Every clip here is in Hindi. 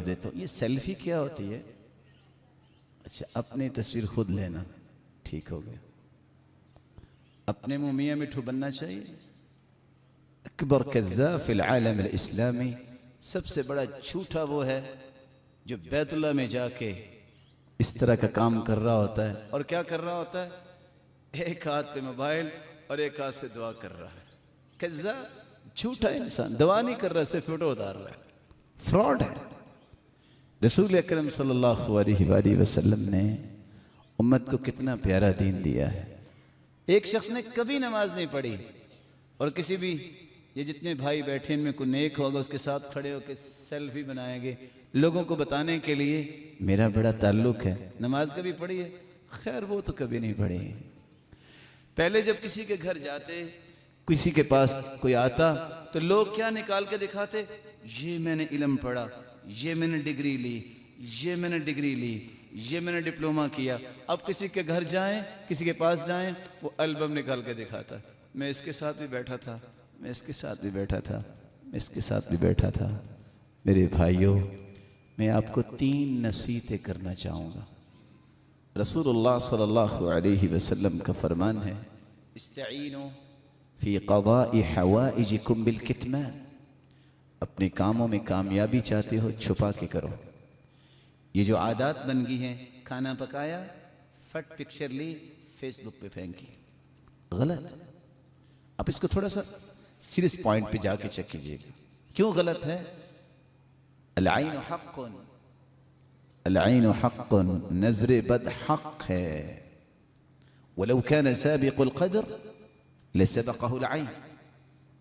देता हूँ। ये सेल्फी क्या होती है? अच्छा, अपनी तस्वीर खुद लेना, ठीक हो गया। अपने मुंह मियां मिठू बनना चाहिए। अकबर कज़्ज़ाब फ़िल आलम अल इस्लामी, सबसे बड़ा झूठा वो है जो बैतुल्लाह में जाके इस तरह का काम कर रहा होता है। और क्या कर रहा होता है? एक हाथ पे मोबाइल और एक हाथ से दुआ कर रहा है। कज़्ज़ाब, झूठा इंसान, दुआ नहीं कर रहा, सिर्फ फोटो उतार रहा है, फ्रॉड है। रसूल अकरम सल्लल्लाहु अलैहि वसल्लम ने उम्मत को कितना प्यारा दीन दिया है। एक शख्स ने कभी नमाज नहीं पढ़ी और किसी भी, ये जितने भाई बैठे इनमें कोई नेक होगा उसके साथ खड़े होकर सेल्फी बनाएंगे लोगों को बताने के लिए मेरा बड़ा ताल्लुक है। नमाज कभी पढ़ी है? खैर वो तो कभी नहीं पढ़ी। पहले जब किसी के घर जाते, किसी के पास कोई आता, तो लोग क्या निकाल के दिखाते? ये मैंने इल्म पढ़ा, ये मैंने डिग्री ली, ये मैंने डिग्री ली, ये मैंने डिप्लोमा किया। अब किसी के घर जाएं, किसी के पास जाएं, वो एल्बम निकाल के दिखाता, मैं इसके साथ भी बैठा था, मैं इसके साथ भी बैठा था, मैं इसके साथ भी बैठा था। मेरे भाइयों, मैं आपको 3 नसीहतें करना चाहूँगा। रसूलुल्लाह सल्लल्लाहु अलैहि वसल्लम का फरमान है, इस्तईनु फी क़ज़ाइ हवाइजिकुम बिल कितमान। अपने कामों में कामयाबी चाहते हो, छुपा के करो। ये जो आदत बन गई है, खाना पकाया, फट पिक्चर ली, फेसबुक पे फेंकी, गलत। आप इसको थोड़ा सा सीरियस पॉइंट पे जाके चेक कीजिएगा, क्यों गलत है? अल-ऐनु हक़्क़ुन, अल-ऐनु हक़्क़ुन, नजरे बद हक़ है। वलौ कान साबिक़ुल क़द्र लसबक़हुल ऐन।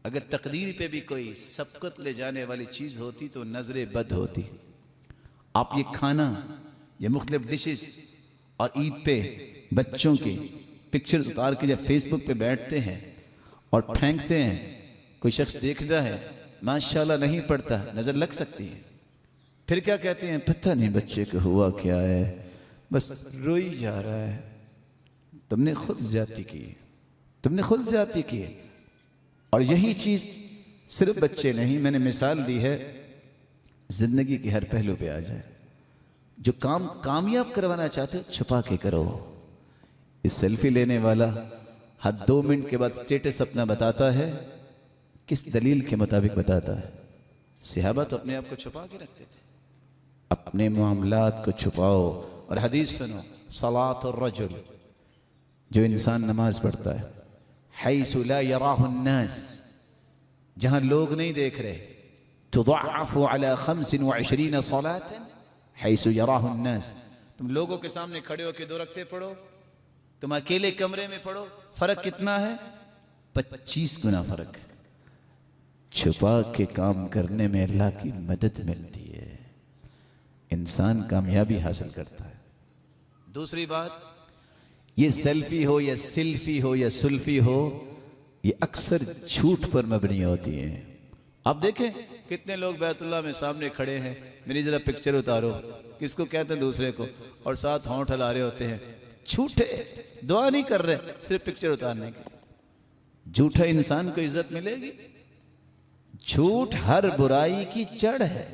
अगर तकदीर पे भी कोई सबकत ले जाने वाली चीज होती तो नजरे बद होती। आप ये खाना, ये मुख्तलिफ डिशेस और ईद पे बच्चों की पिक्चर उतार के जब फेसबुक पे बैठते हैं और फेंकते हैं, कोई शख्स देखता है, माशाल्लाह नहीं पड़ता, नजर लग सकती है। फिर क्या कहते हैं? पता नहीं बच्चे को हुआ क्या है, बस रोई जा रहा है। तुमने खुद ज्यादती की, तुमने खुद ज्यादती की। और यही चीज सिर्फ बच्चे नहीं, मैंने मिसाल दी है, जिंदगी के हर पहलू पे आ जाए। जो काम कामयाब करवाना चाहते हो, छुपा के करो। इस सेल्फी लेने वाला हर 2 मिनट के बाद स्टेटस अपना बताता है, किस दलील के मुताबिक बताता है? सहाबा तो अपने आप को छुपा के रखते थे। अपने मामलात को छुपाओ। और हदीस सुनो, सलातुर रजुल, जो इंसान नमाज पढ़ता है, हैसु ला यराहु अन्नास, जहां लोग नहीं देख रहे, तुदअफ़ु अला 25 सलातन हैसु यराहु अन्नास। तुम लोगों के सामने खड़े होकर 2 रकते पढ़ो, तुम अकेले कमरे में पढ़ो, फर्क कितना है? 25 गुना फर्क। छुपा के काम करने में अल्लाह की मदद मिलती है, इंसान कामयाबी हासिल करता है। दूसरी बात, ये सेल्फी हो या सिल्फी हो या सुल्फी हो, ये अक्सर झूठ पर मबनी होती है। आप देखें कितने लोग बैतुल्लाह में सामने खड़े हैं, मेरी जरा पिक्चर उतारो, किसको कहते हैं? दूसरे को, और साथ होंठ हिला रहे होते हैं। झूठे, दुआ नहीं कर रहे, सिर्फ पिक्चर उतारने की। झूठा इंसान को इज्जत मिलेगी? झूठ हर बुराई की जड़ है।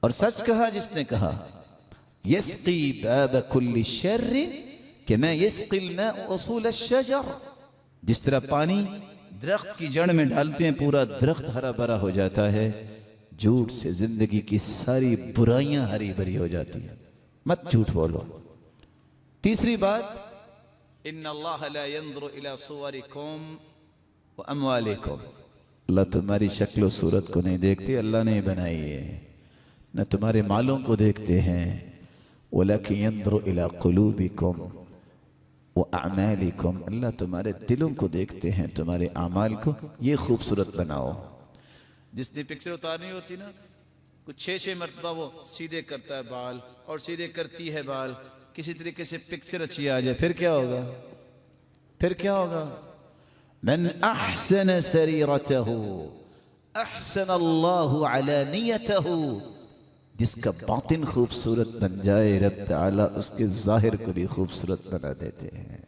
और सच कहा जिसने कहा, यस्की बाब कुल्ली शर्र कमा यस्किल माअ उसूल अश-शजर। जिस तरह पानी दरख्त की जड़ में डालते हैं, पूरा दरख्त हरा भरा हो जाता है, झूठ से जिंदगी की सारी बुराइयां हरी भरी हो जाती है। मत झूठ बोलो। तीसरी बात, इन्नल्लाह ला यंज़ुरु इला सुवरिकुम व अमवालिकुम। अल्लाह तुम्हारी शक्ल सूरत को नहीं देखती, अल्लाह ने बनाई है, न तुम्हारे मालों को देखते हैं। वलकिन यंज़ुरु इला कुलूबिकुम व अअमालिकुम। अल्लाह तुम्हारे दिलों को देखते हैं, तुम्हारे अमाल को। ये खूबसूरत बनाओ। जिसने पिक्चर उतारनी होती ना, कुछ 6 मरतबा वो सीधे करता है बाल और सीधे करती है बाल, किसी तरीके से पिक्चर अच्छी आ जाए, फिर क्या होगा? फिर क्या होगा? मन अहसन सरीरतहु अहसन अल्लाहु अलानियतहु। जिसका बातिन खूबसूरत बन जाए, रब ताला उसके जाहिर को भी खूबसूरत बना देते हैं।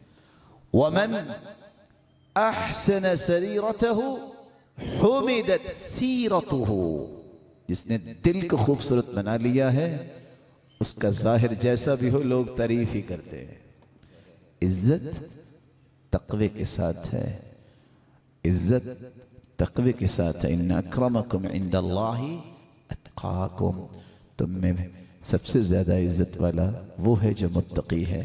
वमन अहसन सरीरतहु हुमिदत सीरतहु। जिसने दिल को खूबसूरत बना लिया है उसका जाहिर जैसा भी हो लोग तारीफ ही करते हैं। इज्जत तक़वे के साथ है, इज्जत तक़वे के साथ है। इन्ना अक्रमकुम इंदल्लाहि अत्क़ाकुम, तुम में सबसे ज़्यादा इज्जत वाला वो है जो मुत्तक़ी है।